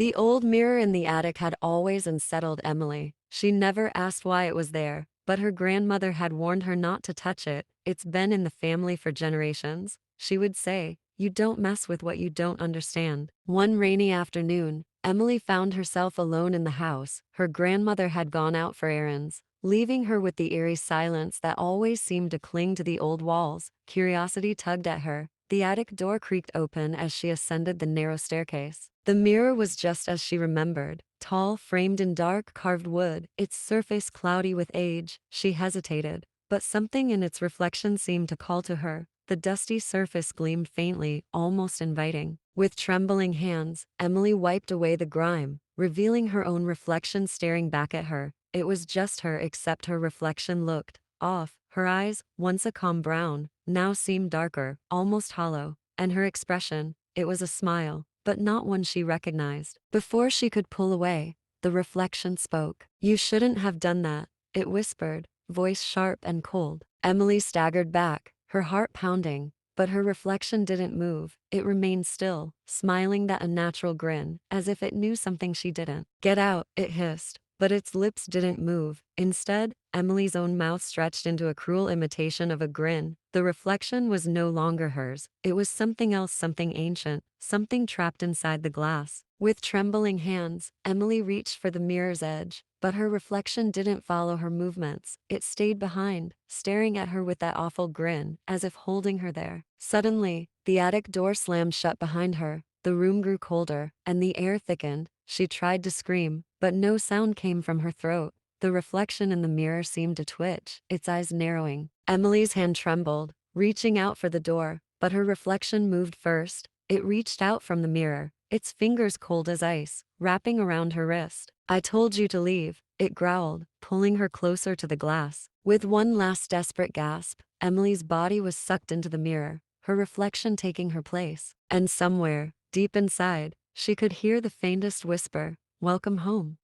The old mirror in the attic had always unsettled Emily. She never asked why it was there, but her grandmother had warned her not to touch it. It's been in the family for generations, she would say. You don't mess with what you don't understand. One rainy afternoon, Emily found herself alone in the house. Her grandmother had gone out for errands, leaving her with the eerie silence that always seemed to cling to the old walls. Curiosity tugged at her. The attic door creaked open as she ascended the narrow staircase. The mirror was just as she remembered, tall, framed in dark, carved wood, its surface cloudy with age. She hesitated, but something in its reflection seemed to call to her. The dusty surface gleamed faintly, almost inviting. With trembling hands, Emily wiped away the grime, revealing her own reflection staring back at her. It was just her, except her reflection looked off. Her eyes, once a calm brown, now seemed darker, almost hollow, and her expression, it was a smile, but not one she recognized. Before she could pull away, the reflection spoke. You shouldn't have done that, it whispered, voice sharp and cold. Emily staggered back, her heart pounding, but her reflection didn't move. It remained still, smiling that unnatural grin, as if it knew something she didn't. Get out, it hissed, but its lips didn't move. Instead, Emily's own mouth stretched into a cruel imitation of a grin. The reflection was no longer hers. It was something else, something ancient, something trapped inside the glass. With trembling hands, Emily reached for the mirror's edge, but her reflection didn't follow her movements. It stayed behind, staring at her with that awful grin, as if holding her there. Suddenly, the attic door slammed shut behind her. The room grew colder, and the air thickened. She tried to scream, but no sound came from her throat. The reflection in the mirror seemed to twitch, its eyes narrowing. Emily's hand trembled, reaching out for the door, but her reflection moved first. It reached out from the mirror, its fingers cold as ice, wrapping around her wrist. I told you to leave, it growled, pulling her closer to the glass. With one last desperate gasp, Emily's body was sucked into the mirror, her reflection taking her place. And somewhere, deep inside, she could hear the faintest whisper, "Welcome home."